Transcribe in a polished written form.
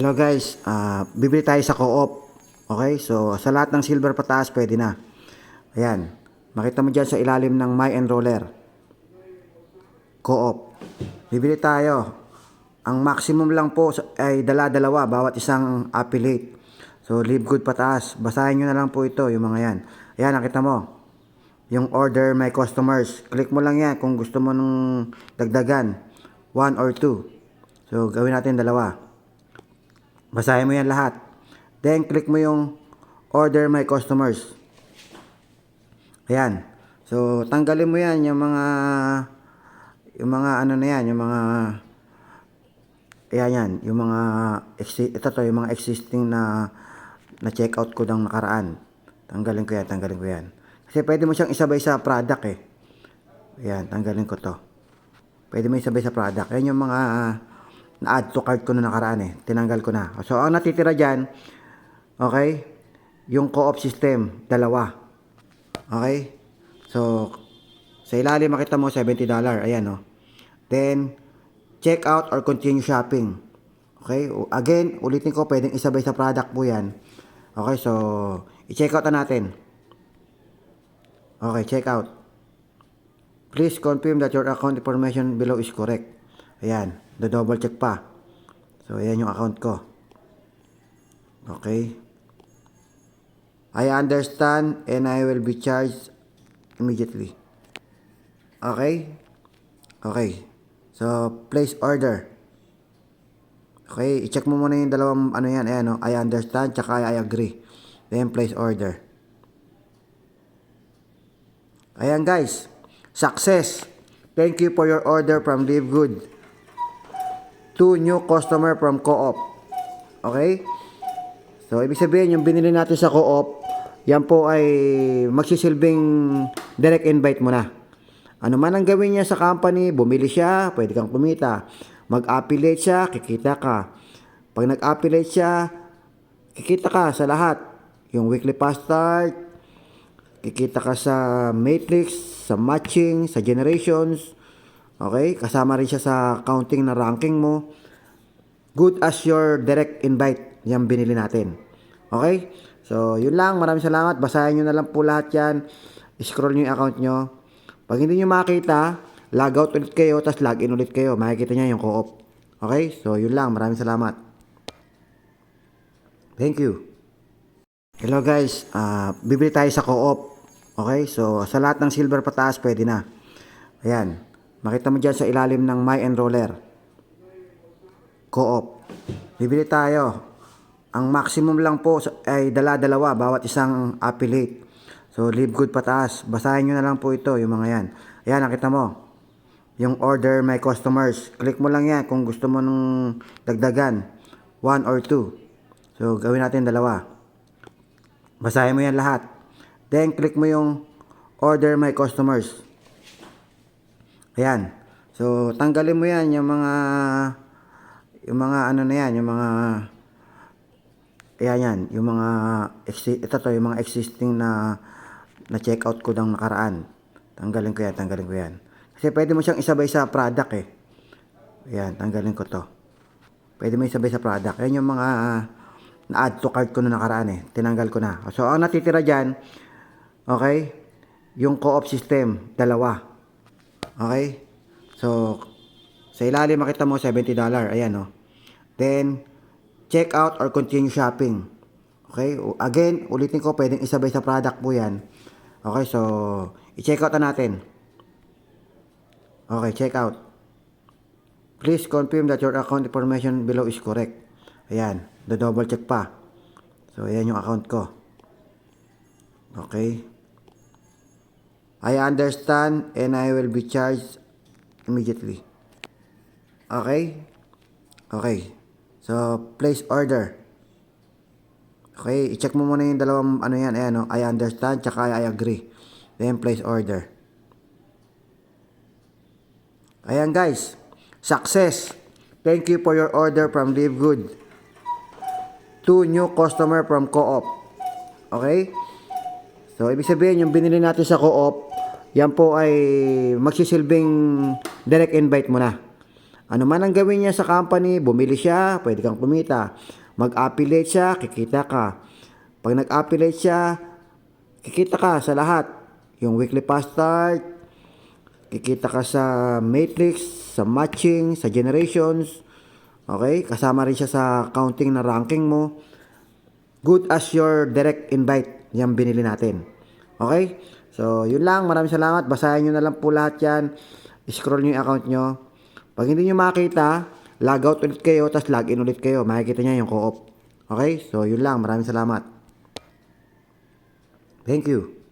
Hello guys, bibili tayo sa Co-op. Okay, so sa lahat ng silver pataas pwede na. Ayan, makita mo dyan sa ilalim ng My Enroller. Co-op. Bibili tayo. Ang maximum lang po ay dala-dalawa bawat isang affiliate. So leave good pataas. Basahin nyo na lang po ito, yung mga yan. Ayan, nakita mo. Yung order my customers. Click mo lang yan kung gusto mo nung dagdagan. 1 or 2. So gawin natin dalawa. Basahin mo yan lahat. Then, click mo yung order my customers. Ayan. So, tanggalin mo yan, yung mga ano na yan, yung mga, ayan yan, yung mga, yung mga existing na check out ko ng nakaraan. Tanggalin ko yan. Kasi pwede mo siyang isabay sa product eh. Ayan, tanggalin ko to. Pwede mo isabay sa product. Ayan yung mga, na-add to cart ko na nakaraan eh. Tinanggal ko na. So, ang natitira dyan, okay, yung co-op system, dalawa. Okay? So, sa ilalim makita mo, $70. Ayan, oh. Then, check out or continue shopping. Okay? Again, ulitin ko, pwedeng isabay sa product po yan. Okay, so, i-check out na natin. Okay, check out. Please confirm that your account information below is correct. Ayan, double check pa. So, ayan yung account ko. Okay. I understand and I will be charged immediately. Okay. Okay. So, place order. Okay, i-check mo muna yung dalawang ano yan. Ayan, no? I understand, tsaka I agree. Then, place order. Ayan guys. Success. Thank you for your order from Live Good. 2 new customer from Co-op. Okay? So, ibig sabihin, yung binili natin sa Co-op, yan po ay magsisilbing direct invite mo na. Ano man ang gawin niya sa company, bumili siya, pwede kang kumita. Mag-affiliate siya, kikita ka. Pag nag-affiliate siya, kikita ka sa lahat. Yung weekly fast start, kikita ka sa matrix, sa matching, sa generations. Okay? Kasama rin siya sa counting na ranking mo. Good as your direct invite. Yan binili natin. Okay? So, yun lang. Maraming salamat. Basahin nyo na lang po lahat yan. Scroll nyo yung account nyo. Pag hindi nyo makita, log out ulit kayo, tapos log in ulit kayo. Makikita nyo yung co-op. Okay? So, yun lang. Maraming salamat. Thank you. Hello guys. Bibili tayo sa co-op. Okay? So, sa lahat ng silver pataas, pwede na. Ayan. Makita mo dyan sa ilalim ng My Enroller. Co-op. Bibili tayo. Ang maximum lang po ay dala-dalawa bawat isang affiliate. So, leave good pataas. Basahin nyo na lang po ito, yung mga yan. Ayan, nakita mo. Yung order my customers. Click mo lang yan kung gusto mo nung dagdagan. 1 or 2. So, gawin natin dalawa. Basahin mo yan lahat. Then, click mo yung order my customers. Ayan. So, tanggalin mo yan, yung mga ano na yan, yung mga, ayan yan, yung mga, yung mga existing na check out ko ng nakaraan. Tanggalin ko yan. Kasi pwede mo siyang isabay sa product eh. Ayan, tanggalin ko to. Pwede mo isabay sa product. Ayan yung mga, na-add to cart ko na nakaraan eh. Tinanggal ko na. So, ang natitira dyan, okay, yung co-op system, dalawa. Okay? So, sa ilalim makita mo $70. Ayan, oh. Then, check out or continue shopping. Okay? Again, ulitin ko, pwedeng isabay sa product po yan. Okay, so, i-check out na natin. Okay, check out. Please confirm that your account information below is correct. Ayan, double check pa. So, ayan yung account ko. Okay? I understand and I will be charged immediately. Okay? Okay. So, place order. Okay, i-check mo muna yung dalawang ano yan. Ayan, no? I understand, tsaka I agree. Then, place order. Ayan guys. Success. Thank you for your order from Live Good. 2 new customer from Co-op. Okay? So, ibig sabihin, yung binili natin sa Co-op, yan po ay magsisilbing direct invite mo na. Ano man ang gawin niya sa company, bumili siya, pwede kang kumita. Mag-affiliate siya, kikita ka. Pag nag-affiliate siya, kikita ka sa lahat. Yung weekly fast start, kikita ka sa matrix, sa matching, sa generations. Okay? Kasama rin siya sa counting na ranking mo. Good as your direct invite yung binili natin. Okay? So, yun lang. Maraming salamat. Basahin nyo na lang po lahat yan. Scroll nyo yung account nyo. Pag hindi nyo makita, log out ulit kayo, tapos log in ulit kayo. Makikita nyo yung co-op. Okay? So, yun lang. Maraming salamat. Thank you.